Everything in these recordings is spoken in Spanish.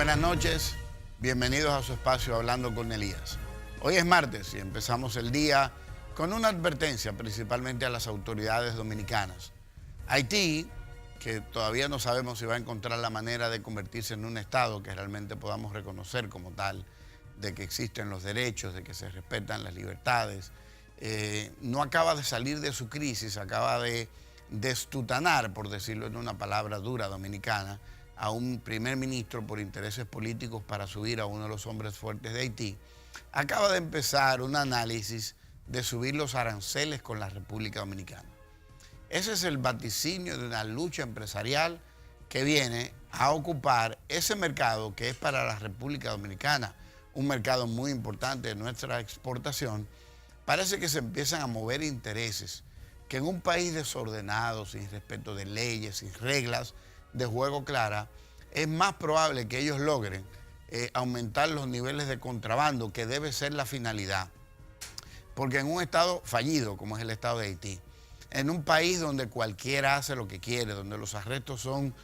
buenas noches. Bienvenidos a su espacio Hablando con Elías. Hoy es martes y empezamos el día con una advertencia principalmente a las autoridades dominicanas. Haití, que todavía no sabemos si va a encontrar la manera de convertirse en un Estado que realmente podamos reconocer como tal, de que existen los derechos, de que se respetan las libertades, no acaba de salir de su crisis, acaba de destutanar, por decirlo en una palabra dura dominicana, a un primer ministro por intereses políticos para subir a uno de los hombres fuertes de Haití. Acaba de empezar un análisis de subir los aranceles con la República Dominicana. Ese es el vaticinio de una lucha empresarial que viene a ocupar ese mercado que es para la República Dominicana, un mercado muy importante de nuestra exportación. Parece que se empiezan a mover intereses que en un país desordenado, sin respeto de leyes, sin reglas de juego clara, es más probable que ellos logren aumentar los niveles de contrabando, que debe ser la finalidad. Porque en un estado fallido, como es el estado de Haití, en un país donde cualquiera hace lo que quiere, donde los arrestos son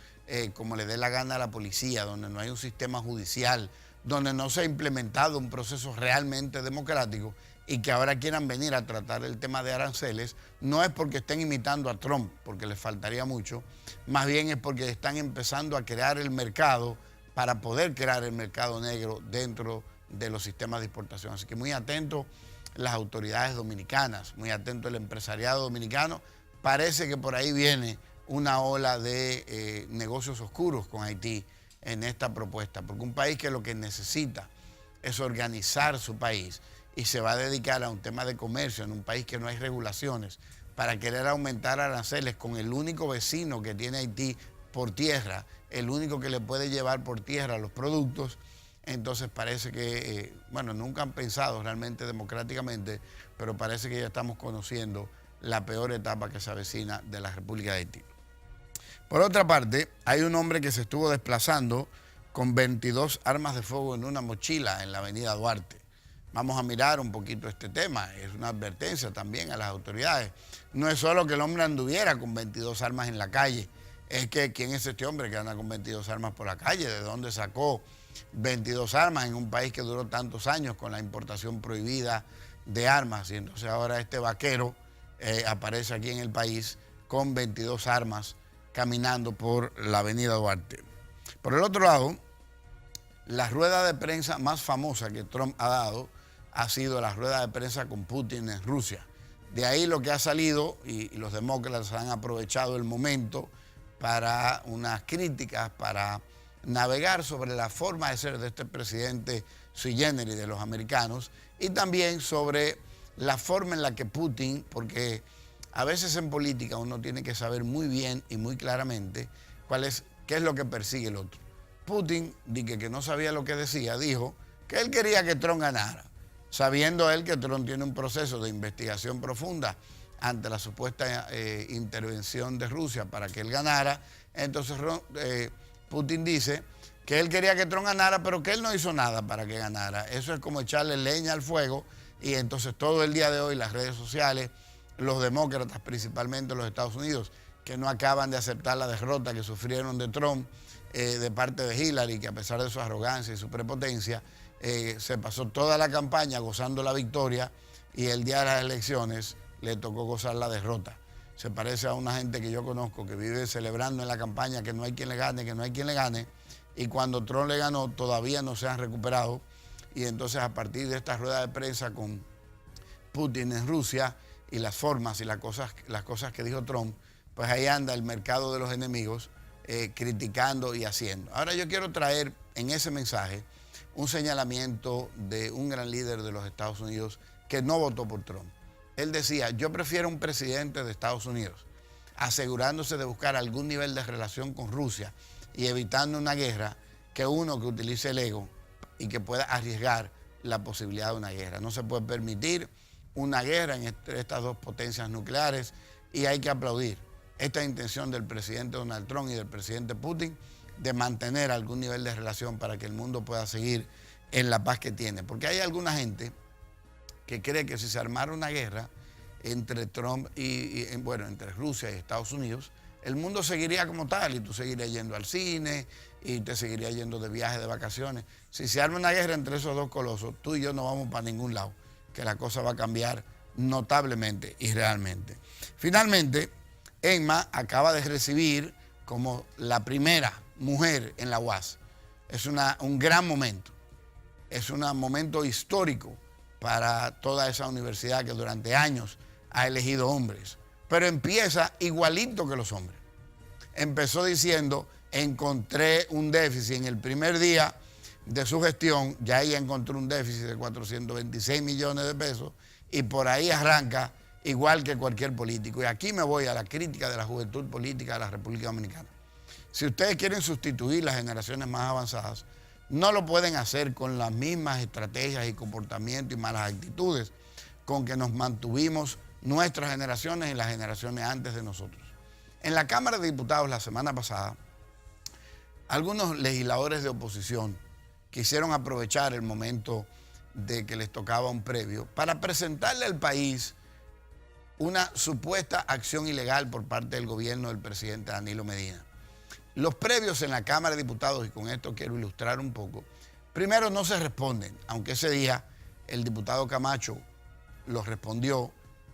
como le dé la gana a la policía, donde no hay un sistema judicial, donde no se ha implementado un proceso realmente democrático, y que ahora quieran venir a tratar el tema de aranceles, no es porque estén imitando a Trump, porque les faltaría mucho, más bien es porque están empezando a crear el mercado para poder crear el mercado negro dentro de los sistemas de exportación. Así que muy atentos las autoridades dominicanas, muy atento el empresariado dominicano. Parece que por ahí viene una ola de negocios oscuros con Haití en esta propuesta, porque un país que lo que necesita es organizar su país y se va a dedicar a un tema de comercio en un país que no hay regulaciones para querer aumentar aranceles con el único vecino que tiene Haití por tierra, el único que le puede llevar por tierra los productos. Entonces parece que, bueno, nunca han pensado realmente democráticamente, pero parece que ya estamos conociendo la peor etapa que se avecina de la República de Haití. Por otra parte, hay un hombre que se estuvo desplazando con 22 armas de fuego en una mochila en la avenida Duarte. Vamos a mirar un poquito este tema, es una advertencia también a las autoridades. No es solo que el hombre anduviera con 22 armas en la calle, es que ¿quién es este hombre que anda con 22 armas por la calle? ¿De dónde sacó 22 armas en un país que duró tantos años con la importación prohibida de armas? Y entonces ahora este vaquero aparece aquí en el país con 22 armas caminando por la avenida Duarte. Por el otro lado, la rueda de prensa más famosa que Trump ha dado ha sido la rueda de prensa con Putin en Rusia. De ahí lo que ha salido, y los demócratas han aprovechado el momento para unas críticas, para navegar sobre la forma de ser de este presidente sui generis de los americanos, y también sobre la forma en la que Putin, porque a veces en política uno tiene que saber muy bien y muy claramente qué es lo que persigue el otro. Putin, que no sabía lo que decía, dijo que él quería que Trump ganara, sabiendo él que Trump tiene un proceso de investigación profunda ante la supuesta intervención de Rusia para que él ganara. Entonces Putin dice que él quería que Trump ganara, pero que él no hizo nada para que ganara. Eso es como echarle leña al fuego, y entonces todo el día de hoy las redes sociales, los demócratas principalmente en los Estados Unidos, que no acaban de aceptar la derrota que sufrieron de Trump de parte de Hillary, que a pesar de su arrogancia y su prepotencia, se pasó toda la campaña gozando la victoria, y el día de las elecciones le tocó gozar la derrota. Se parece a una gente que yo conozco que vive celebrando en la campaña que no hay quien le gane, que no hay quien le gane, y cuando Trump le ganó todavía no se han recuperado. Y entonces a partir de esta rueda de prensa con Putin en Rusia y las formas y las cosas que dijo Trump, pues ahí anda el mercado de los enemigos criticando y haciendo. Ahora yo quiero traer en ese mensaje un señalamiento de un gran líder de los Estados Unidos que no votó por Trump. Él decía: yo prefiero un presidente de Estados Unidos asegurándose de buscar algún nivel de relación con Rusia y evitando una guerra, que uno que utilice el ego y que pueda arriesgar la posibilidad de una guerra. No se puede permitir una guerra entre estas dos potencias nucleares, y hay que aplaudir esta intención del presidente Donald Trump y del presidente Putin de mantener algún nivel de relación para que el mundo pueda seguir en la paz que tiene. Porque hay alguna gente que cree que si se armara una guerra entre Trump entre Rusia y Estados Unidos, el mundo seguiría como tal y tú seguirías yendo al cine y te seguirías yendo de viaje, de vacaciones. Si se arma una guerra entre esos dos colosos, tú y yo no vamos para ningún lado, que la cosa va a cambiar notablemente y realmente. Finalmente, Emma acaba de recibir como la primera mujer en la UAS. Es un gran momento, es un momento histórico para toda esa universidad que durante años ha elegido hombres, pero empieza igualito que los hombres. Empezó diciendo, encontré un déficit en el primer día de su gestión, ya ella encontró un déficit de 426 millones de pesos y por ahí arranca igual que cualquier político. Y aquí me voy a la crítica de la juventud política de la República Dominicana. Si ustedes quieren sustituir las generaciones más avanzadas, no lo pueden hacer con las mismas estrategias y comportamientos y malas actitudes con que nos mantuvimos nuestras generaciones y las generaciones antes de nosotros. En la Cámara de Diputados la semana pasada, algunos legisladores de oposición quisieron aprovechar el momento de que les tocaba un previo para presentarle al país una supuesta acción ilegal por parte del gobierno del presidente Danilo Medina. Los previos en la Cámara de Diputados, y con esto quiero ilustrar un poco, primero no se responden, aunque ese día el diputado Camacho los respondió,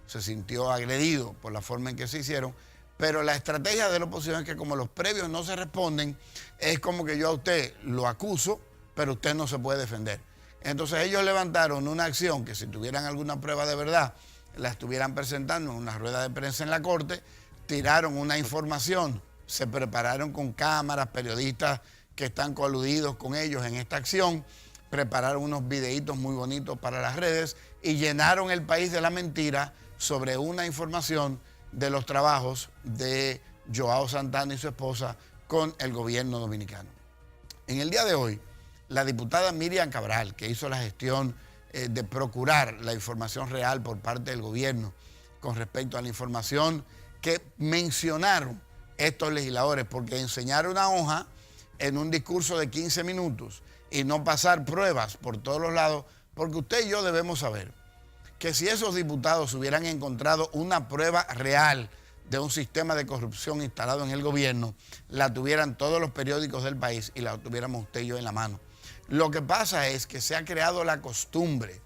se sintió agredido por la forma en que se hicieron, pero la estrategia de la oposición es que como los previos no se responden, es como que yo a usted lo acuso, pero usted no se puede defender. Entonces ellos levantaron una acción que si tuvieran alguna prueba de verdad, la estuvieran presentando en una rueda de prensa en la Corte, tiraron una información, se prepararon con cámaras, periodistas que están coludidos con ellos en esta acción, prepararon unos videitos muy bonitos para las redes y llenaron el país de la mentira sobre una información de los trabajos de Joao Santana y su esposa con el gobierno dominicano. En el día de hoy, la diputada Miriam Cabral, que hizo la gestión de procurar la información real por parte del gobierno con respecto a la información que mencionaron estos legisladores, porque enseñar una hoja en un discurso de 15 minutos y no pasar pruebas por todos los lados, porque usted y yo debemos saber que si esos diputados hubieran encontrado una prueba real de un sistema de corrupción instalado en el gobierno, la tuvieran todos los periódicos del país y la tuviéramos usted y yo en la mano. Lo que pasa es que se ha creado la costumbre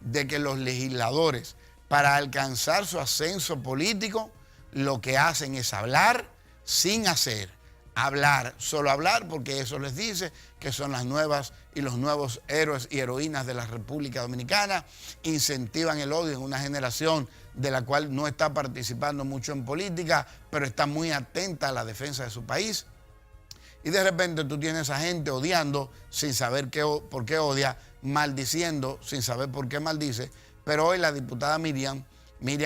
de que los legisladores, para alcanzar su ascenso político, lo que hacen es hablar sin hacer. Hablar, solo hablar, porque eso les dice que son las nuevas y los nuevos héroes y heroínas de la República Dominicana, incentivan el odio en una generación de la cual no está participando mucho en política, pero está muy atenta a la defensa de su país. Y de repente tú tienes a gente odiando sin saber por qué odia, maldiciendo sin saber por qué maldice. Pero hoy la diputada Miriam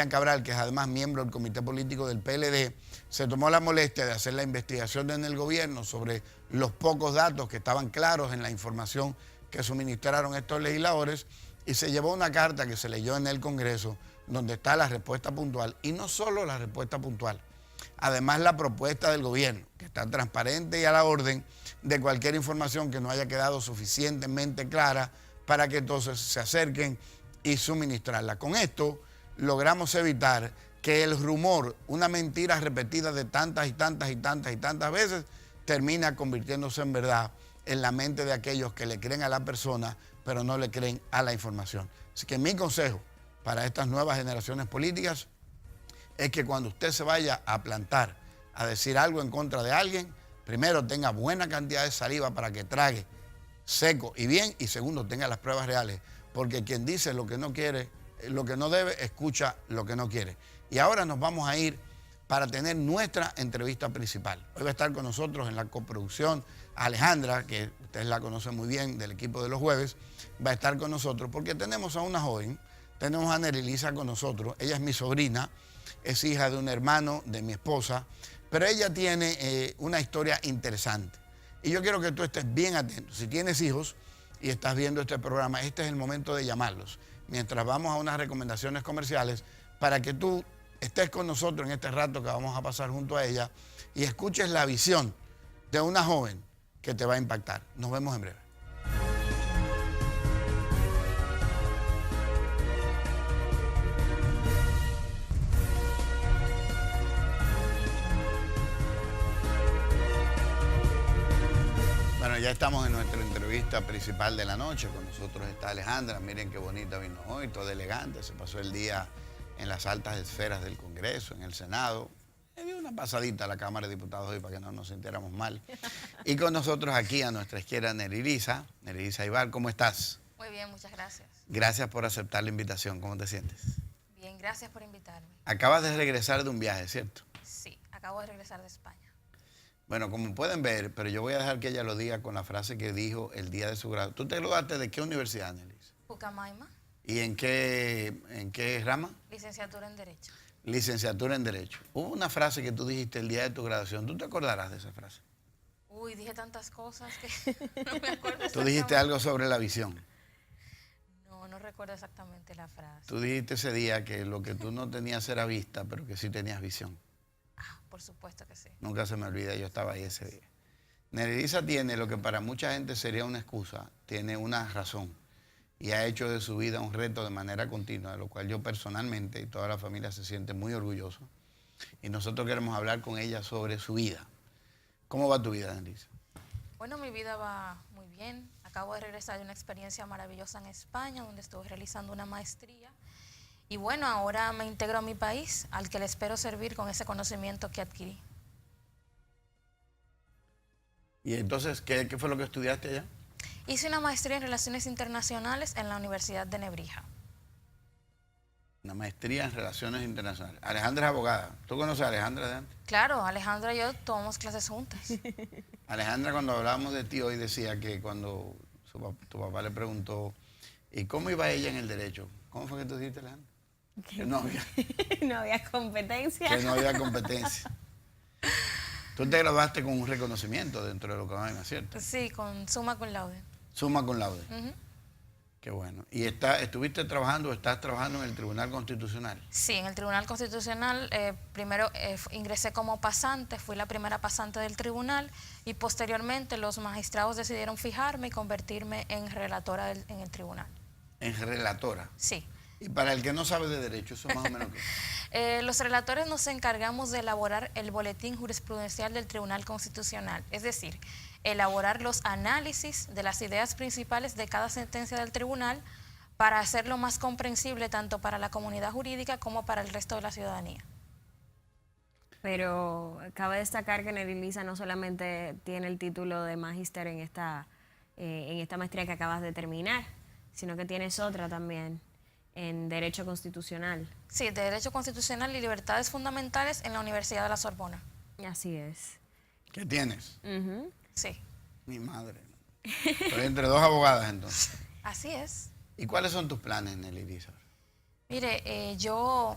Cabral, que es además miembro del comité político del PLD, se tomó la molestia de hacer la investigación en el gobierno sobre los pocos datos que estaban claros en la información que suministraron estos legisladores y se llevó una carta que se leyó en el Congreso donde está la respuesta puntual y no solo la respuesta puntual, además la propuesta del gobierno, que está transparente y a la orden de cualquier información que no haya quedado suficientemente clara para que entonces se acerquen y suministrarla. Con esto logramos evitar que el rumor, una mentira repetida de tantas veces, termina convirtiéndose en verdad en la mente de aquellos que le creen a la persona, pero no le creen a la información. Así que mi consejo para estas nuevas generaciones políticas es que cuando usted se vaya a plantar, a decir algo en contra de alguien, primero tenga buena cantidad de saliva para que trague seco y bien, y segundo tenga las pruebas reales, porque quien dice lo que no quiere, lo que no debe, escucha lo que no quiere. Y ahora nos vamos a ir para tener nuestra entrevista principal. Hoy va a estar con nosotros en la coproducción Alejandra, que ustedes la conocen muy bien, del equipo de los jueves, va a estar con nosotros porque tenemos a una joven, tenemos a Nerelisa con nosotros. Ella es mi sobrina, es hija de un hermano de mi esposa, pero ella tiene una historia interesante. Y yo quiero que tú estés bien atento. Si tienes hijos y estás viendo este programa, este es el momento de llamarlos, mientras vamos a unas recomendaciones comerciales, para que tú estés con nosotros en este rato que vamos a pasar junto a ella y escuches la visión de una joven que te va a impactar. Nos vemos en breve. ya estamos en nuestra entrevista principal de la noche. Con nosotros está Alejandra. Miren qué bonita vino hoy, toda elegante. Se pasó el día en las altas esferas del Congreso, en el Senado. Le dio una pasadita a la Cámara de Diputados hoy para que no nos sintiéramos mal. Y con nosotros aquí a nuestra izquierda, Nerylisa Ibar. ¿Cómo estás? Muy bien, muchas gracias. Gracias por aceptar la invitación. ¿Cómo te sientes? Bien, gracias por invitarme. Acabas de regresar de un viaje, ¿cierto? Sí, acabo de regresar de España. Bueno, como pueden ver, pero yo voy a dejar que ella lo diga con la frase que dijo el día de su grado. ¿Tú te graduaste de qué universidad, Nerylisa? Pucamaima. ¿Y en qué rama? Licenciatura en Derecho. Licenciatura en Derecho. Hubo una frase que tú dijiste el día de tu graduación. ¿Tú te acordarás de esa frase? Uy, dije tantas cosas que no me acuerdo exactamente. Tú dijiste algo sobre la visión. No recuerdo exactamente la frase. Tú dijiste ese día que lo que tú no tenías era vista, pero que sí tenías visión. Ah, por supuesto que sí. Nunca se me olvida, yo estaba ahí ese día. Nerylisa tiene lo que para mucha gente sería una excusa, tiene una razón y ha hecho de su vida un reto de manera continua, de lo cual yo personalmente y toda la familia se siente muy orgulloso. Y nosotros queremos hablar con ella sobre su vida. ¿Cómo va tu vida, Nerylisa? Bueno, mi vida va muy bien. Acabo de regresar de una experiencia maravillosa en España, donde estuve realizando una maestría. Y bueno, ahora me integro a mi país, al que le espero servir con ese conocimiento que adquirí. Y entonces, ¿qué fue lo que estudiaste allá? Hice una maestría en Relaciones Internacionales en la Universidad de Nebrija. Una maestría en Relaciones Internacionales. Alejandra es abogada. ¿Tú conoces a Alejandra de antes? Claro, Alejandra y yo tomamos clases juntas. Alejandra, cuando hablábamos de ti hoy, decía que cuando tu papá le preguntó, ¿y cómo iba ella en el derecho? ¿Cómo fue que tú dijiste, Alejandra? Que no había, no había competencia. Que no había competencia. Tú te graduaste con un reconocimiento dentro de lo que va a ¿cierto? Sí, con summa cum laude. Summa cum laude. Qué bueno. ¿Y estuviste trabajando o estás trabajando en el Tribunal Constitucional? Sí, en el Tribunal Constitucional. Primero ingresé como pasante, fui la primera pasante del tribunal y posteriormente los magistrados decidieron fijarme y convertirme en relatora en el tribunal. ¿En relatora? Sí. Y para el que no sabe de derecho, ¿eso más o menos qué? Los relatores nos encargamos de elaborar el boletín jurisprudencial del Tribunal Constitucional, es decir, elaborar los análisis de las ideas principales de cada sentencia del tribunal para hacerlo más comprensible tanto para la comunidad jurídica como para el resto de la ciudadanía. Pero cabe destacar que Nerylisa no solamente tiene el título de magíster en esta maestría que acabas de terminar, sino que tienes otra también en Derecho Constitucional. Sí, de Derecho Constitucional y Libertades Fundamentales en la Universidad de la Sorbona. Así es. ¿Qué tienes? Sí. Mi madre. Estoy entre dos abogadas entonces. Así es. ¿Y cuáles son tus planes, Nerylisa? Mire, yo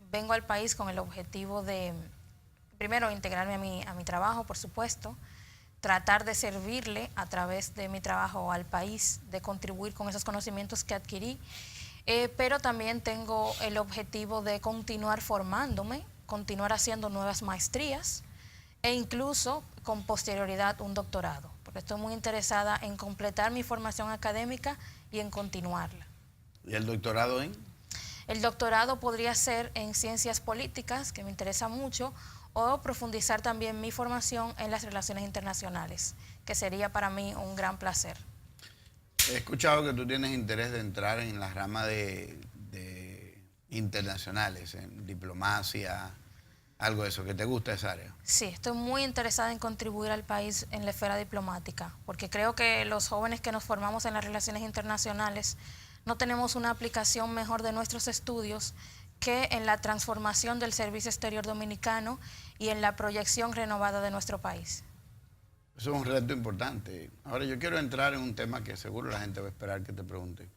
vengo al país con el objetivo de, primero, integrarme a mi trabajo, por supuesto, tratar de servirle a través de mi trabajo al país, de contribuir con esos conocimientos que adquirí, pero también tengo el objetivo de continuar formándome, continuar haciendo nuevas maestrías e incluso con posterioridad un doctorado, porque estoy muy interesada en completar mi formación académica y en continuarla. ¿Y el doctorado en? El doctorado podría ser en ciencias políticas, que me interesa mucho, o profundizar también mi formación en las relaciones internacionales, que sería para mí un gran placer. He escuchado que tú tienes interés de entrar en la rama de internacionales, en diplomacia, algo de eso, que te gusta esa área. Sí, estoy muy interesada en contribuir al país en la esfera diplomática, porque creo que los jóvenes que nos formamos en las relaciones internacionales no tenemos una aplicación mejor de nuestros estudios que en la transformación del servicio exterior dominicano y en la proyección renovada de nuestro país. Eso es un reto importante. Ahora yo quiero entrar en un tema que seguro la gente va a esperar que te pregunte.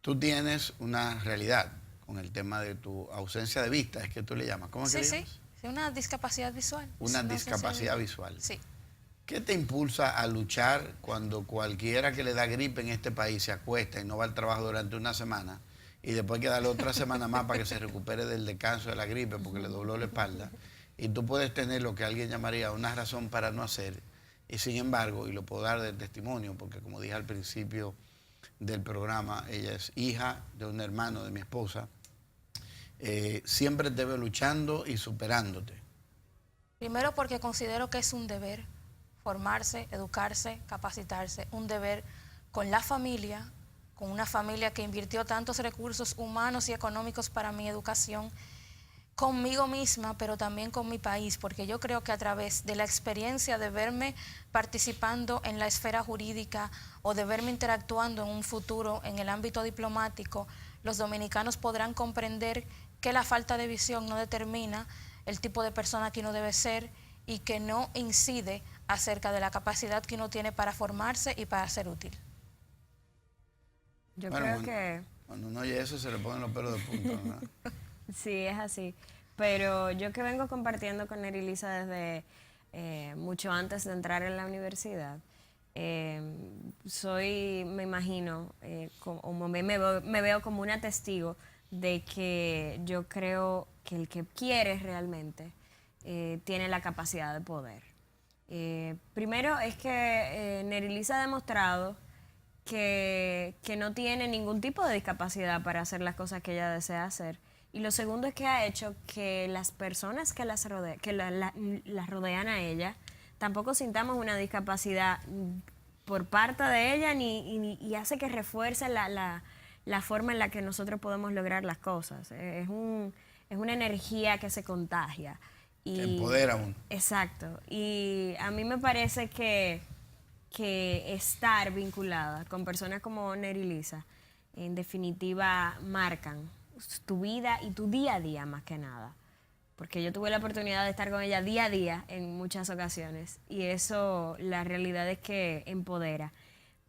Tú tienes una realidad con el tema de tu ausencia de vista, es que tú le llamas. ¿Cómo es que le llamas? Sí, una discapacidad visual. Una discapacidad visual. Sí. ¿Qué te impulsa a luchar cuando cualquiera que le da gripe en este país se acuesta y no va al trabajo durante una semana y después hay que darle otra semana más para que se recupere del descanso de la gripe porque le dobló la espalda? Y tú puedes tener lo que alguien llamaría una razón para no hacer. Y sin embargo, y lo puedo dar de testimonio, porque como dije al principio del programa, ella es hija de un hermano de mi esposa, siempre te veo luchando y superándote. Primero porque considero que es un deber formarse, educarse, capacitarse, un deber con la familia, con una familia que invirtió tantos recursos humanos y económicos para mi educación, conmigo misma, pero también con mi país, porque yo creo que a través de la experiencia de verme participando en la esfera jurídica o de verme interactuando en un futuro en el ámbito diplomático, los dominicanos podrán comprender que la falta de visión no determina el tipo de persona que uno debe ser y que no incide acerca de la capacidad que uno tiene para formarse y para ser útil. Yo creo que... Cuando uno oye eso se le ponen los pelos de punta, ¿no? Sí, es así. Pero yo que vengo compartiendo con Nerilisa desde mucho antes de entrar en la universidad, me imagino, me veo como una testigo de que yo creo que el que quiere realmente tiene la capacidad de poder. Primero es que Nerilisa ha demostrado que no tiene ningún tipo de discapacidad para hacer las cosas que ella desea hacer. Y lo segundo es que ha hecho que las personas que las rodean a ella tampoco sintamos una discapacidad por parte de ella y hace que refuerce la forma en la que nosotros podemos lograr las cosas. Es una energía que se contagia. Y, que empodera a uno. Exacto. Y a mí me parece que estar vinculada con personas como Nerilisa, en definitiva, marcan tu vida y tu día a día más que nada. Porque yo tuve la oportunidad de estar con ella día a día en muchas ocasiones y eso, la realidad es que empodera.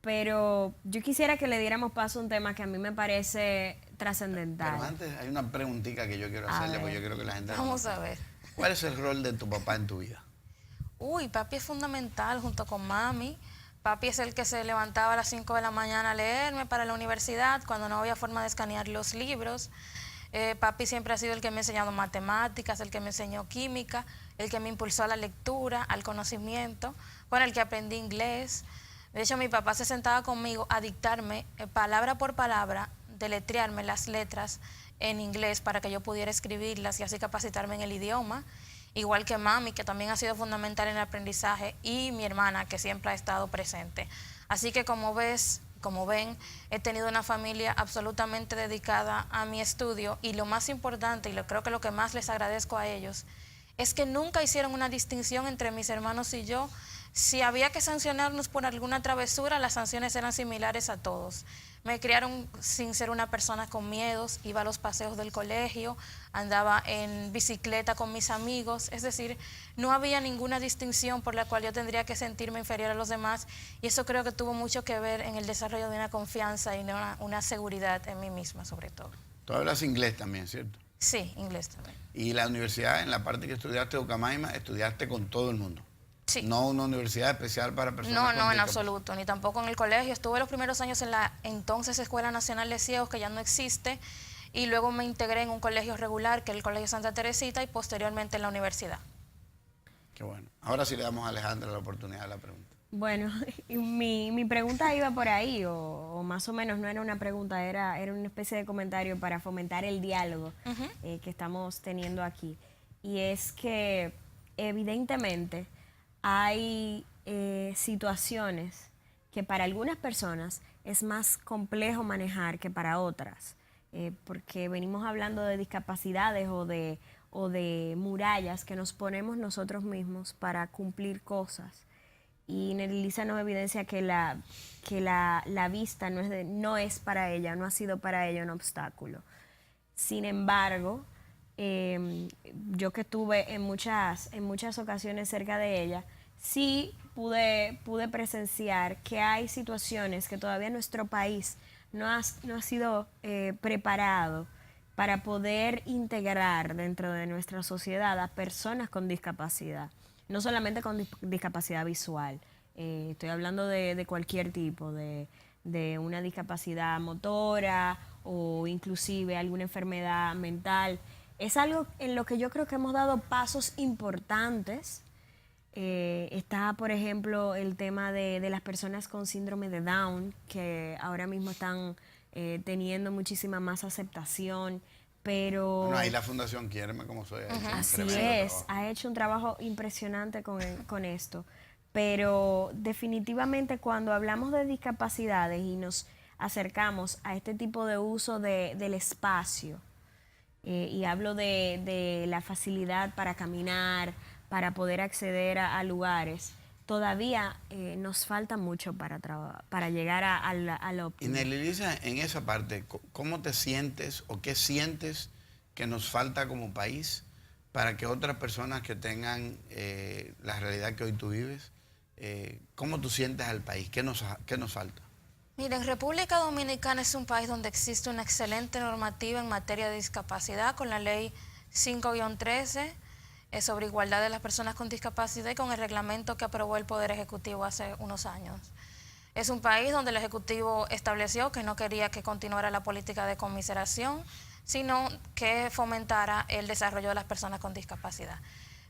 Pero yo quisiera que le diéramos paso a un tema que a mí me parece trascendental. Pero antes hay una preguntita que yo quiero hacerle, porque yo quiero que la gente... Vamos a ver. ¿Cuál es el rol de tu papá en tu vida? Uy, papi es fundamental junto con mami. Papi es el que se levantaba a las 5 de la mañana a leerme para la universidad cuando no había forma de escanear los libros. Papi siempre ha sido el que me ha enseñado matemáticas, el que me enseñó química, el que me impulsó a la lectura, al conocimiento, con el que aprendí inglés. De hecho, mi papá se sentaba conmigo a dictarme palabra por palabra, deletrearme las letras en inglés para que yo pudiera escribirlas y así capacitarme en el idioma. Igual que mami, que también ha sido fundamental en el aprendizaje, y mi hermana, que siempre ha estado presente. Así que como ven, he tenido una familia absolutamente dedicada a mi estudio y lo más importante, y creo que lo que más les agradezco a ellos, es que nunca hicieron una distinción entre mis hermanos y yo. Si había que sancionarnos por alguna travesura, las sanciones eran similares a todos. Me criaron sin ser una persona con miedos, iba a los paseos del colegio, andaba en bicicleta con mis amigos, es decir, no había ninguna distinción por la cual yo tendría que sentirme inferior a los demás, y eso creo que tuvo mucho que ver en el desarrollo de una confianza y una seguridad en mí misma sobre todo. Tú hablas inglés también, ¿cierto? Sí, inglés también. Y la universidad, en la parte que estudiaste, Ucamaima, estudiaste con todo el mundo. Sí. No una universidad especial para personas con No, en discapacidad. absoluto, ni tampoco en el colegio. Estuve los primeros años en la entonces Escuela Nacional de Ciegos, que ya no existe, y luego me integré en un colegio regular, que es el Colegio Santa Teresita, y posteriormente en la universidad. Qué bueno. Ahora sí le damos a Alejandra la oportunidad de la pregunta. Bueno, mi pregunta iba por ahí, o más o menos no era una pregunta, era una especie de comentario para fomentar el diálogo que estamos teniendo aquí. Y es que evidentemente hay situaciones que para algunas personas es más complejo manejar que para otras, porque venimos hablando de discapacidades o de murallas que nos ponemos nosotros mismos para cumplir cosas. Y Nerilisa nos evidencia que la vista no es para ella, no ha sido para ella un obstáculo. Sin embargo, yo que estuve en muchas ocasiones cerca de ella, sí pude presenciar que hay situaciones que todavía nuestro país no ha sido preparado para poder integrar dentro de nuestra sociedad a personas con discapacidad. No solamente con discapacidad visual, estoy hablando de cualquier tipo, de una discapacidad motora o inclusive alguna enfermedad mental. Es algo en lo que yo creo que hemos dado pasos importantes. Está, por ejemplo, el tema de las personas con síndrome de Down, que ahora mismo están teniendo muchísima más aceptación. Pero bueno, ahí la Fundación Quiéreme Como Soy. así es, ha hecho un trabajo impresionante con esto. pero definitivamente cuando hablamos de discapacidades y nos acercamos a este tipo de uso del espacio, y hablo de la facilidad para caminar, para poder acceder a lugares, todavía nos falta mucho para llegar al Y óptimo. Nelilisa, en esa parte, ¿cómo te sientes o qué sientes que nos falta como país para que otras personas que tengan la realidad que hoy tú vives, cómo tú sientes al país? ¿Qué nos falta? Miren, República Dominicana es un país donde existe una excelente normativa en materia de discapacidad con la ley 5-13 sobre igualdad de las personas con discapacidad y con el reglamento que aprobó el Poder Ejecutivo hace unos años. Es un país donde el Ejecutivo estableció que no quería que continuara la política de conmiseración, sino que fomentara el desarrollo de las personas con discapacidad.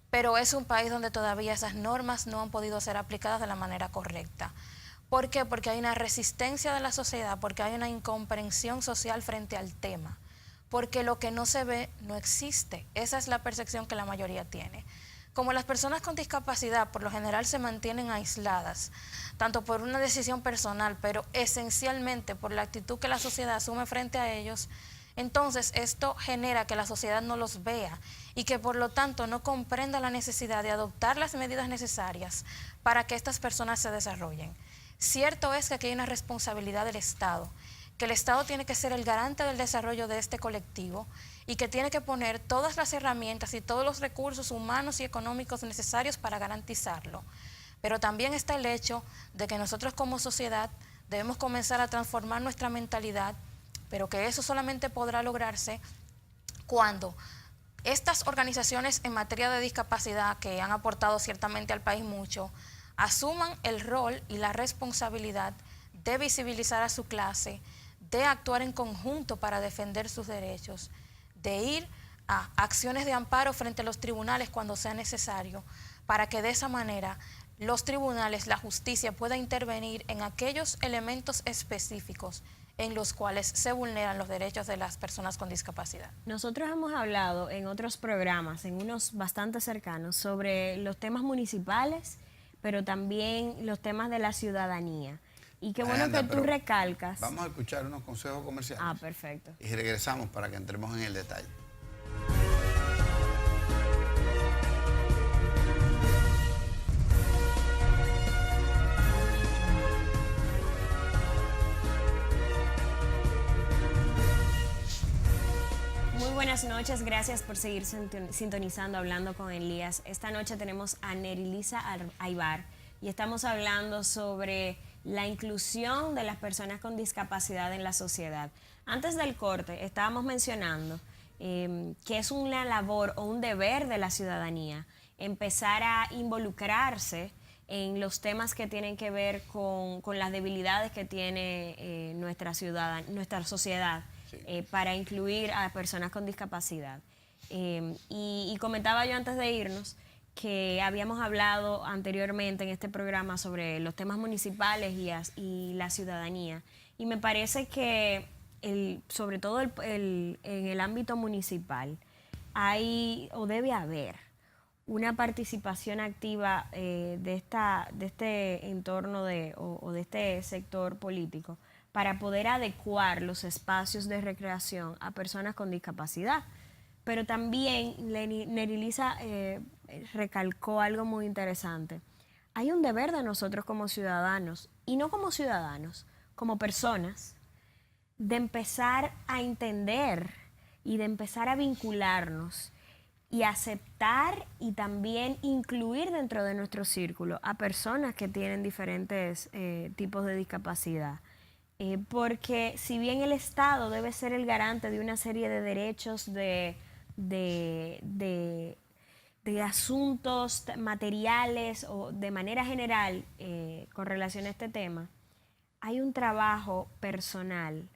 Pero es un país donde todavía esas normas no han podido ser aplicadas de la manera correcta. ¿Por qué? Porque hay una resistencia de la sociedad, porque hay una incomprensión social frente al tema, porque lo que no se ve no existe. Esa es la percepción que la mayoría tiene. Como las personas con discapacidad por lo general se mantienen aisladas, tanto por una decisión personal, pero esencialmente por la actitud que la sociedad asume frente a ellos, entonces esto genera que la sociedad no los vea y que por lo tanto no comprenda la necesidad de adoptar las medidas necesarias para que estas personas se desarrollen. Cierto es que aquí hay una responsabilidad del Estado, que el Estado tiene que ser el garante del desarrollo de este colectivo y que tiene que poner todas las herramientas y todos los recursos humanos y económicos necesarios para garantizarlo. Pero también está el hecho de que nosotros como sociedad debemos comenzar a transformar nuestra mentalidad, pero que eso solamente podrá lograrse cuando estas organizaciones en materia de discapacidad, que han aportado ciertamente al país mucho, asuman el rol y la responsabilidad de visibilizar a su clase, de actuar en conjunto para defender sus derechos, de ir a acciones de amparo frente a los tribunales cuando sea necesario, para que de esa manera los tribunales, la justicia pueda intervenir en aquellos elementos específicos en los cuales se vulneran los derechos de las personas con discapacidad. Nosotros hemos hablado en otros programas, en unos bastante cercanos, sobre los temas municipales, pero también los temas de la ciudadanía. Y qué bueno que tú recalcas. Vamos a escuchar unos consejos comerciales. Ah, perfecto. Y regresamos para que entremos en el detalle. Muy buenas noches, gracias por seguir sintonizando Hablando con Elías. Esta noche tenemos a Nerilisa Aybar y estamos hablando sobre la inclusión de las personas con discapacidad en la sociedad. Antes del corte estábamos mencionando que es una labor o un deber de la ciudadanía empezar a involucrarse en los temas que tienen que ver con las debilidades que tiene nuestra sociedad. Sí. Para incluir a personas con discapacidad. Y comentaba yo antes de irnos que habíamos hablado anteriormente en este programa sobre los temas municipales y la ciudadanía. Y me parece que, sobre todo en el ámbito municipal, hay o debe haber una participación activa de este entorno o de este sector político para poder adecuar los espacios de recreación a personas con discapacidad. Pero también Nerilisa recalcó algo muy interesante. Hay un deber de nosotros como ciudadanos, y no como ciudadanos, como personas, de empezar a entender y de empezar a vincularnos y aceptar y también incluir dentro de nuestro círculo a personas que tienen diferentes tipos de discapacidad. Porque si bien el Estado debe ser el garante de una serie de derechos, de asuntos materiales o de manera general con relación a este tema, hay un trabajo personal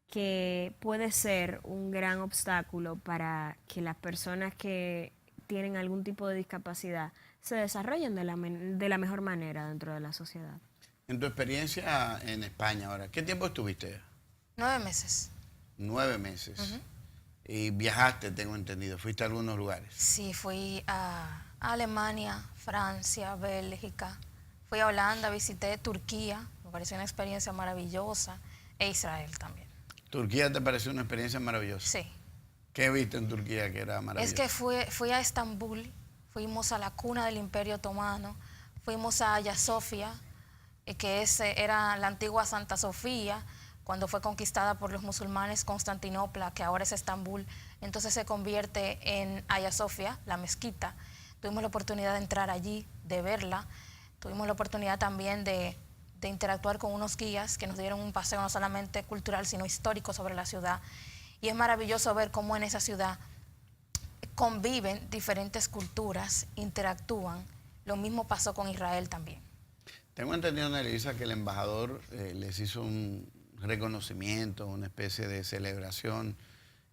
que puede ser un gran obstáculo para que las personas que tienen algún tipo de discapacidad se desarrollen de la mejor manera dentro de la sociedad. En tu experiencia en España ahora, ¿qué tiempo estuviste? 9 meses. 9 meses. Y viajaste, tengo entendido. ¿Fuiste a algunos lugares? Sí, fui a Alemania, Francia, Bélgica, Fui a Holanda, visité Turquía, me pareció una experiencia maravillosa, e Israel también. ¿Turquía te pareció una experiencia maravillosa? Sí. ¿Qué viste en Turquía que era maravilloso? Es que fui a Estambul, fuimos a la cuna del Imperio Otomano, fuimos a Hagia Sofia, que era la antigua Santa Sofía, cuando fue conquistada por los musulmanes Constantinopla, que ahora es Estambul, entonces se convierte en Hagia Sofia, la mezquita. Tuvimos la oportunidad de entrar allí, de verla, tuvimos la oportunidad también de interactuar con unos guías que nos dieron un paseo no solamente cultural, sino histórico sobre la ciudad. Y es maravilloso ver cómo en esa ciudad conviven diferentes culturas, interactúan. Lo mismo pasó con Israel también. Tengo entendido, Nelisa, que el embajador les hizo un reconocimiento, una especie de celebración.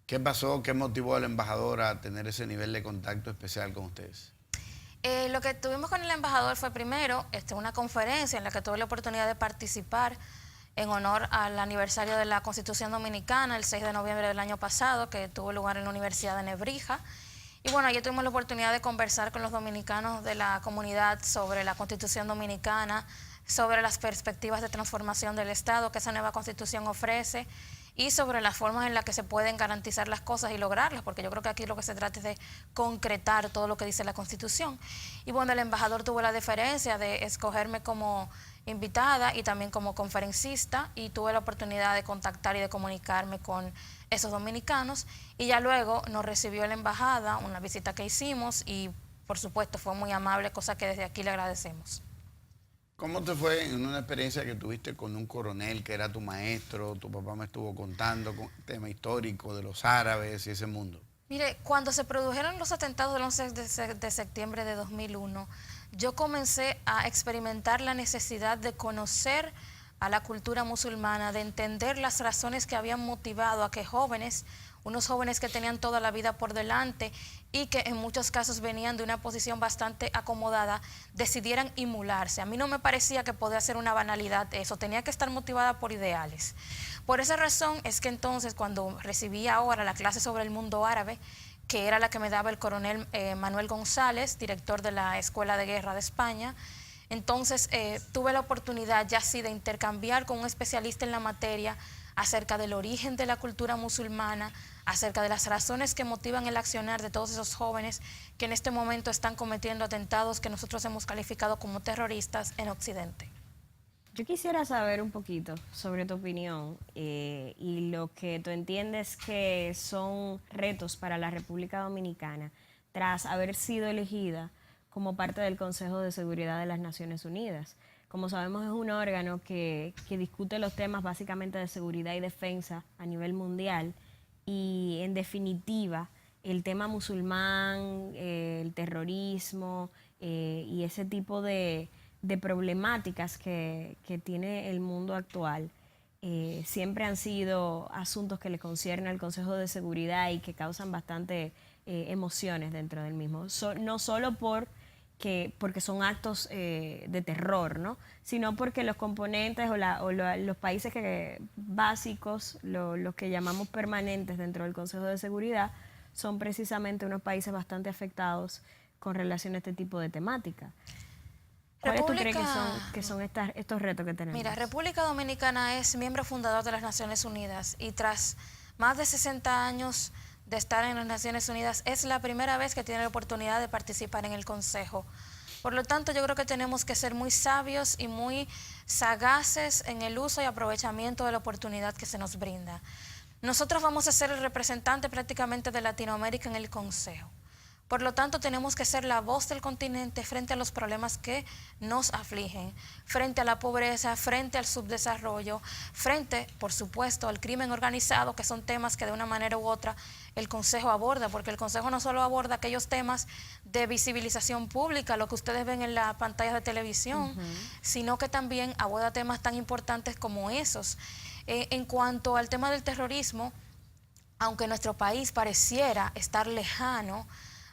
¿Qué pasó? ¿Qué motivó al embajador a tener ese nivel de contacto especial con ustedes? Lo que tuvimos con el embajador fue primero una conferencia en la que tuve la oportunidad de participar en honor al aniversario de la Constitución Dominicana, el 6 de noviembre del año pasado, que tuvo lugar en la Universidad de Nebrija. Y bueno, allí tuvimos la oportunidad de conversar con los dominicanos de la comunidad sobre la Constitución Dominicana, sobre las perspectivas de transformación del Estado que esa nueva Constitución ofrece y sobre las formas en las que se pueden garantizar las cosas y lograrlas, porque yo creo que aquí lo que se trata es de concretar todo lo que dice la Constitución. Y bueno, el embajador tuvo la deferencia de escogerme como invitada y también como conferencista, y tuve la oportunidad de contactar y de comunicarme con esos dominicanos, y ya luego nos recibió la embajada, una visita que hicimos, y por supuesto fue muy amable, cosa que desde aquí le agradecemos. ¿Cómo te fue en una experiencia que tuviste con un coronel que era tu maestro? Tu papá me estuvo contando con el tema histórico de los árabes y ese mundo. Mire, cuando se produjeron los atentados del 11 de septiembre de 2001, yo comencé a experimentar la necesidad de conocer a la cultura musulmana, de entender las razones que habían motivado a que unos jóvenes que tenían toda la vida por delante y que en muchos casos venían de una posición bastante acomodada, decidieran inmularse. A mí no me parecía que podía ser una banalidad eso, tenía que estar motivada por ideales. Por esa razón es que entonces cuando recibí ahora la clase sobre el mundo árabe, que era la que me daba el coronel Manuel González, director de la Escuela de Guerra de España, entonces tuve la oportunidad ya sí de intercambiar con un especialista en la materia acerca del origen de la cultura musulmana, acerca de las razones que motivan el accionar de todos esos jóvenes que en este momento están cometiendo atentados que nosotros hemos calificado como terroristas en Occidente. Yo quisiera saber un poquito sobre tu opinión y lo que tú entiendes que son retos para la República Dominicana tras haber sido elegida como parte del Consejo de Seguridad de las Naciones Unidas. Como sabemos, es un órgano que discute los temas básicamente de seguridad y defensa a nivel mundial y, en definitiva, el tema musulmán, el terrorismo y ese tipo de problemáticas que tiene el mundo actual siempre han sido asuntos que le conciernen al Consejo de Seguridad y que causan bastante emociones dentro del mismo. No solo porque son actos de terror, ¿no? Sino porque los componentes los países básicos, los que llamamos permanentes dentro del Consejo de Seguridad, son precisamente unos países bastante afectados con relación a este tipo de temática. ¿Cuáles tú crees que son estos retos que tenemos? Mira, República Dominicana es miembro fundador de las Naciones Unidas y tras más de 60 años de estar en las Naciones Unidas, es la primera vez que tiene la oportunidad de participar en el Consejo. Por lo tanto, yo creo que tenemos que ser muy sabios y muy sagaces en el uso y aprovechamiento de la oportunidad que se nos brinda. Nosotros vamos a ser el representante prácticamente de Latinoamérica en el Consejo. Por lo tanto, tenemos que ser la voz del continente frente a los problemas que nos afligen, frente a la pobreza, frente al subdesarrollo, frente, por supuesto, al crimen organizado, que son temas que de una manera u otra el Consejo aborda, porque el Consejo no solo aborda aquellos temas de visibilización pública, lo que ustedes ven en las pantallas de televisión, sino que también aborda temas tan importantes como esos. En cuanto al tema del terrorismo, aunque nuestro país pareciera estar lejano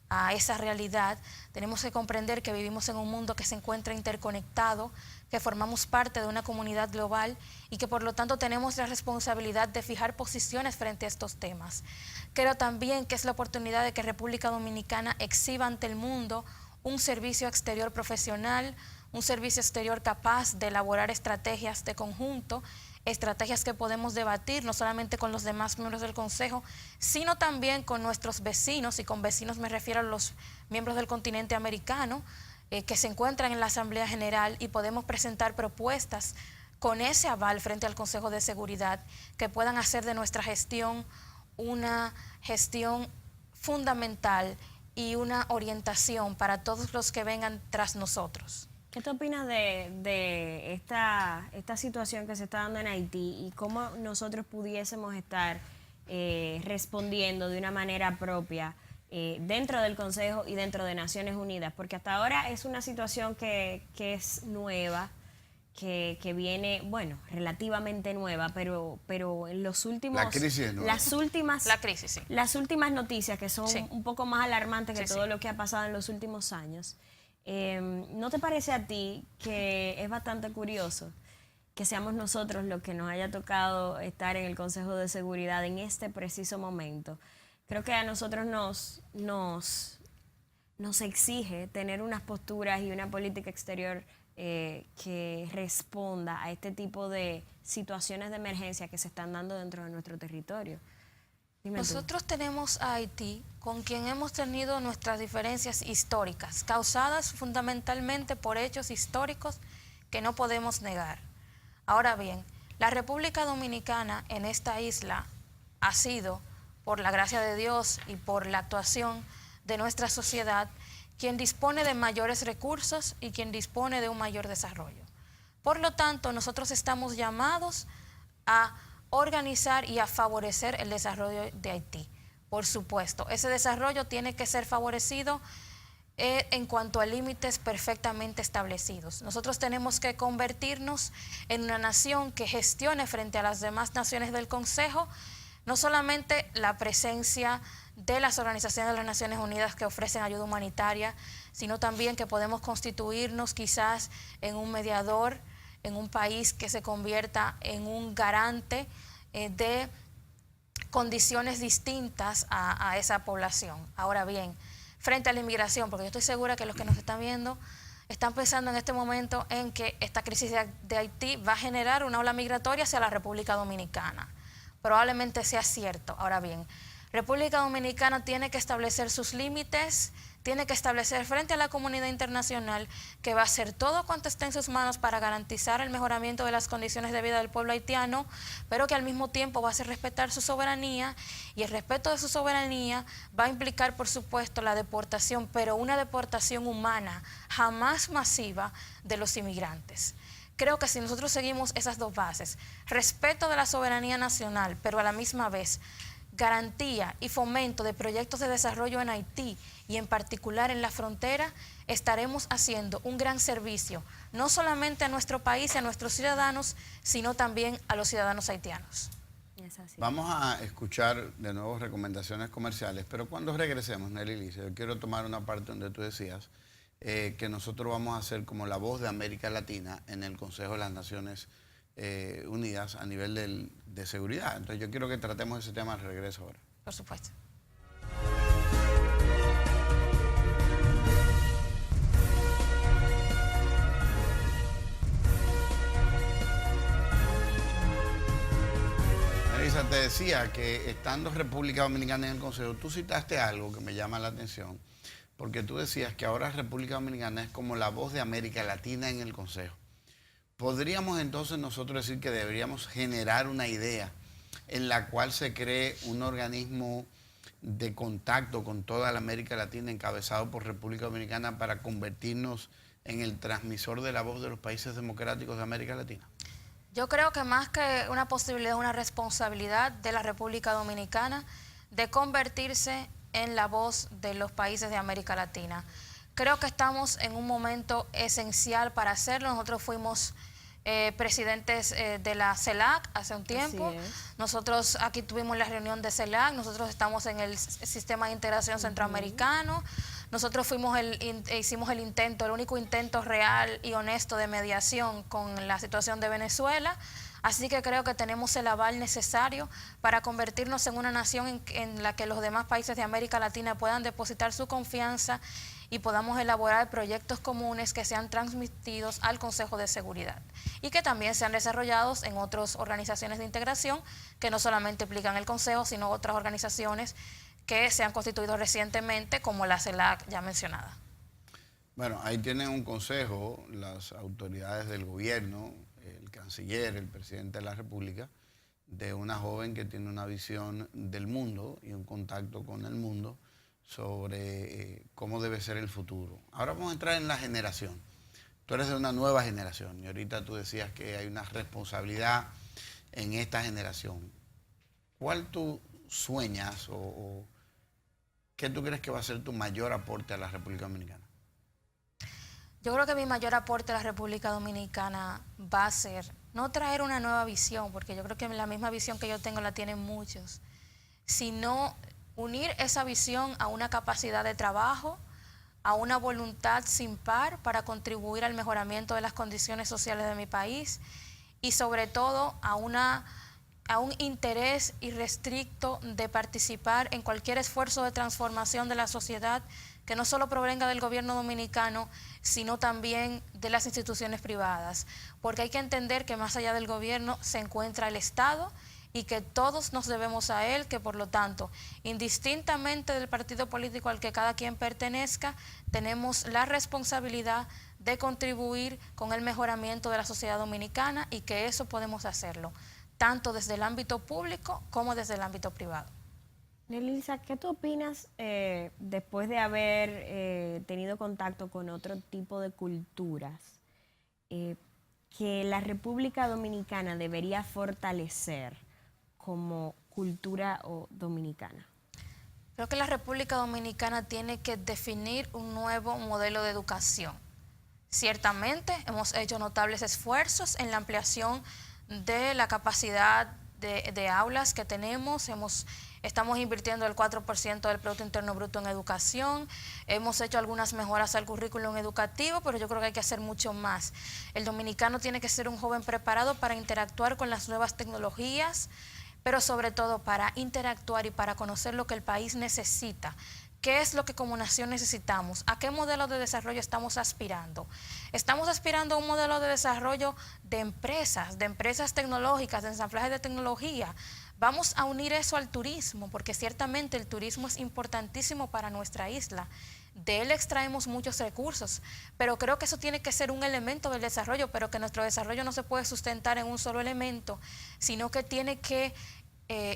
a esa realidad, tenemos que comprender que vivimos en un mundo que se encuentra interconectado, que formamos parte de una comunidad global y que por lo tanto tenemos la responsabilidad de fijar posiciones frente a estos temas. Creo también que es la oportunidad de que República Dominicana exhiba ante el mundo un servicio exterior profesional, un servicio exterior capaz de elaborar estrategias de conjunto, estrategias que podemos debatir no solamente con los demás miembros del Consejo, sino también con nuestros vecinos, y con vecinos me refiero a los miembros del continente americano que se encuentran en la Asamblea General, y podemos presentar propuestas con ese aval frente al Consejo de Seguridad que puedan hacer de nuestra gestión una gestión fundamental y una orientación para todos los que vengan tras nosotros. ¿Qué te opinas de esta situación que se está dando en Haití y cómo nosotros pudiésemos estar respondiendo de una manera propia dentro del Consejo y dentro de Naciones Unidas? Porque hasta ahora es una situación que es nueva, que viene, bueno, relativamente nueva, pero en los últimos... La crisis es nueva. La crisis, sí. Las últimas noticias, que son un poco más alarmantes que Sí, todo sí. lo que ha pasado en los últimos años. ¿No te parece a ti que es bastante curioso que seamos nosotros los que nos haya tocado estar en el Consejo de Seguridad en este preciso momento? Creo que a nosotros nos exige tener unas posturas y una política exterior que responda a este tipo de situaciones de emergencia que se están dando dentro de nuestro territorio. Dime tú. Nosotros tenemos a Haití, con quien hemos tenido nuestras diferencias históricas, causadas fundamentalmente por hechos históricos que no podemos negar. Ahora bien, la República Dominicana en esta isla ha sido, por la gracia de Dios y por la actuación de nuestra sociedad, quien dispone de mayores recursos y quien dispone de un mayor desarrollo. Por lo tanto, nosotros estamos llamados a organizar y a favorecer el desarrollo de Haití. Por supuesto, ese desarrollo tiene que ser favorecido en cuanto a límites perfectamente establecidos. Nosotros tenemos que convertirnos en una nación que gestione frente a las demás naciones del Consejo no solamente la presencia de las organizaciones de las Naciones Unidas que ofrecen ayuda humanitaria, sino también que podemos constituirnos quizás en un mediador, en un país que se convierta en un garante de condiciones distintas a esa población. Ahora bien, frente a la inmigración, porque yo estoy segura que los que nos están viendo están pensando en este momento en que esta crisis de Haití va a generar una ola migratoria hacia la República Dominicana. Probablemente sea cierto. Ahora bien, República Dominicana tiene que establecer sus límites, tiene que establecer frente a la comunidad internacional que va a hacer todo cuanto esté en sus manos para garantizar el mejoramiento de las condiciones de vida del pueblo haitiano, pero que al mismo tiempo va a hacer respetar su soberanía, y el respeto de su soberanía va a implicar, por supuesto, la deportación, pero una deportación humana, jamás masiva, de los inmigrantes. Creo que si nosotros seguimos esas dos bases, respeto de la soberanía nacional, pero a la misma vez garantía y fomento de proyectos de desarrollo en Haití y en particular en la frontera, estaremos haciendo un gran servicio, no solamente a nuestro país y a nuestros ciudadanos, sino también a los ciudadanos haitianos. Es así. Vamos a escuchar de nuevo recomendaciones comerciales, pero cuando regresemos, Nelly Lice, yo quiero tomar una parte donde tú decías que nosotros vamos a ser como la voz de América Latina en el Consejo de las Naciones Unidas a nivel de seguridad. Entonces yo quiero que tratemos ese tema al regreso ahora. Por supuesto. Melissa, te decía que estando República Dominicana en el Consejo, tú citaste algo que me llama la atención, porque tú decías que ahora República Dominicana es como la voz de América Latina en el Consejo. ¿Podríamos entonces nosotros decir que deberíamos generar una idea en la cual se cree un organismo de contacto con toda la América Latina encabezado por República Dominicana para convertirnos en el transmisor de la voz de los países democráticos de América Latina? Yo creo que más que una posibilidad, una responsabilidad de la República Dominicana de convertirse en la voz de los países de América Latina. Creo que estamos en un momento esencial para hacerlo. Nosotros fuimos presidentes de la CELAC hace un tiempo. Nosotros aquí tuvimos la reunión de CELAC, nosotros estamos en el Sistema de Integración Centroamericano. Nosotros hicimos el intento, el único intento real y honesto de mediación con la situación de Venezuela. Así que creo que tenemos el aval necesario para convertirnos en una nación en la que los demás países de América Latina puedan depositar su confianza y podamos elaborar proyectos comunes que sean transmitidos al Consejo de Seguridad y que también sean desarrollados en otras organizaciones de integración que no solamente implican el Consejo, sino otras organizaciones que se han constituido recientemente, como la CELAC ya mencionada. Bueno, ahí tienen un consejo las autoridades del gobierno, el canciller, el presidente de la República, de una joven que tiene una visión del mundo y un contacto con el mundo sobre cómo debe ser el futuro. Ahora vamos a entrar en la generación. Tú eres de una nueva generación y ahorita tú decías que hay una responsabilidad en esta generación. ¿Cuál tú sueñas o qué tú crees que va a ser tu mayor aporte a la República Dominicana? Yo creo que mi mayor aporte a la República Dominicana va a ser no traer una nueva visión, porque yo creo que la misma visión que yo tengo la tienen muchos, sino unir esa visión a una capacidad de trabajo, a una voluntad sin par para contribuir al mejoramiento de las condiciones sociales de mi país y sobre todo a un interés irrestricto de participar en cualquier esfuerzo de transformación de la sociedad que no solo provenga del gobierno dominicano, sino también de las instituciones privadas. Porque hay que entender que más allá del gobierno se encuentra el Estado y que todos nos debemos a él, que por lo tanto, indistintamente del partido político al que cada quien pertenezca, tenemos la responsabilidad de contribuir con el mejoramiento de la sociedad dominicana y que eso podemos hacerlo, tanto desde el ámbito público como desde el ámbito privado. Nelisa, ¿qué tú opinas después de haber tenido contacto con otro tipo de culturas que la República Dominicana debería fortalecer como cultura dominicana? Creo que la República Dominicana tiene que definir un nuevo modelo de educación. Ciertamente hemos hecho notables esfuerzos en la ampliación de la capacidad de aulas que tenemos, estamos invirtiendo el 4% del Producto Interno Bruto en educación, hemos hecho algunas mejoras al currículum educativo, pero yo creo que hay que hacer mucho más. El dominicano tiene que ser un joven preparado para interactuar con las nuevas tecnologías, pero sobre todo para interactuar y para conocer lo que el país necesita. ¿Qué es lo que como nación necesitamos? ¿A qué modelo de desarrollo estamos aspirando? Estamos aspirando a un modelo de desarrollo de empresas tecnológicas, de ensamblaje de tecnología. Vamos a unir eso al turismo, porque ciertamente el turismo es importantísimo para nuestra isla. De él extraemos muchos recursos, pero creo que eso tiene que ser un elemento del desarrollo, pero que nuestro desarrollo no se puede sustentar en un solo elemento, sino que tiene que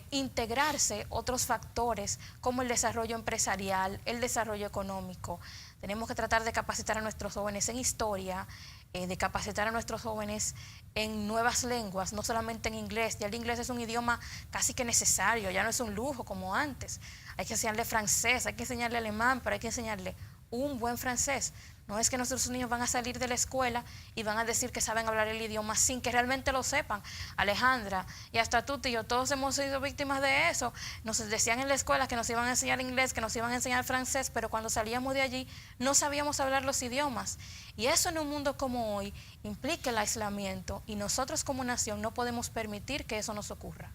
integrarse otros factores como el desarrollo empresarial, el desarrollo económico. Tenemos que tratar de capacitar a nuestros jóvenes en historia, de capacitar a nuestros jóvenes en nuevas lenguas, no solamente en inglés. Ya el inglés es un idioma casi que necesario, ya no es un lujo como antes. Hay que enseñarle francés, hay que enseñarle alemán, pero hay que enseñarle un buen francés. No es que nuestros niños van a salir de la escuela y van a decir que saben hablar el idioma sin que realmente lo sepan. Alejandra y hasta tú, tío, todos hemos sido víctimas de eso. Nos decían en la escuela que nos iban a enseñar inglés, que nos iban a enseñar francés, pero cuando salíamos de allí no sabíamos hablar los idiomas. Y eso en un mundo como hoy implica el aislamiento y nosotros como nación no podemos permitir que eso nos ocurra.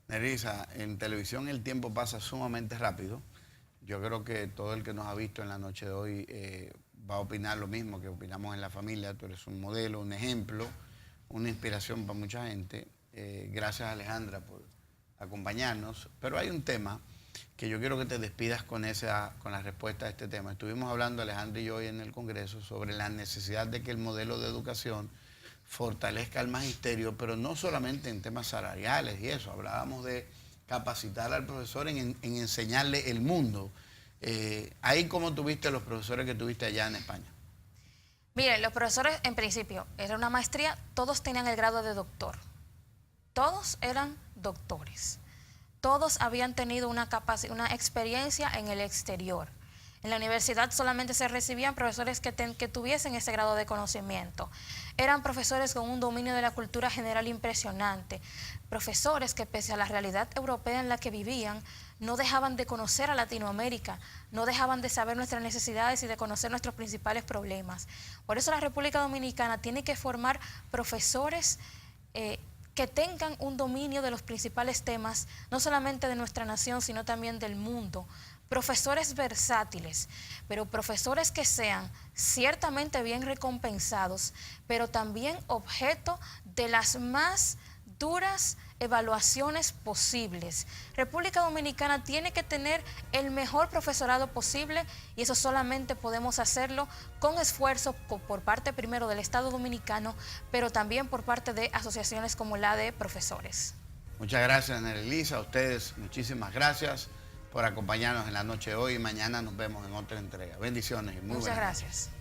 Nelisa, en televisión el tiempo pasa sumamente rápido. Yo creo que todo el que nos ha visto en la noche de hoy va a opinar lo mismo que opinamos en la familia. Tú eres un modelo, un ejemplo, una inspiración para mucha gente. Gracias, Alejandra, por acompañarnos. Pero hay un tema que yo quiero que te despidas con la respuesta a este tema. Estuvimos hablando, Alejandra y yo, hoy en el Congreso sobre la necesidad de que el modelo de educación fortalezca el magisterio, pero no solamente en temas salariales y eso. Hablábamos de capacitar al profesor en enseñarle el mundo. Ahí, ¿cómo tuviste los profesores que tuviste allá en España? Miren, los profesores, en principio, era una maestría, todos tenían el grado de doctor. Todos eran doctores. Todos habían tenido una experiencia en el exterior. En la universidad solamente se recibían profesores que tuviesen ese grado de conocimiento. Eran profesores con un dominio de la cultura general impresionante. Profesores que, pese a la realidad europea en la que vivían, no dejaban de conocer a Latinoamérica, no dejaban de saber nuestras necesidades y de conocer nuestros principales problemas. Por eso la República Dominicana tiene que formar profesores que tengan un dominio de los principales temas, no solamente de nuestra nación, sino también del mundo. Profesores versátiles, pero profesores que sean ciertamente bien recompensados, pero también objeto de las más duras evaluaciones posibles. República Dominicana tiene que tener el mejor profesorado posible y eso solamente podemos hacerlo con esfuerzo por parte primero del Estado Dominicano, pero también por parte de asociaciones como la de profesores. Muchas gracias, Ana Elisa. A ustedes muchísimas gracias por acompañarnos en la noche de hoy y mañana nos vemos en otra entrega. Bendiciones y muy buenas noches. Muchas gracias.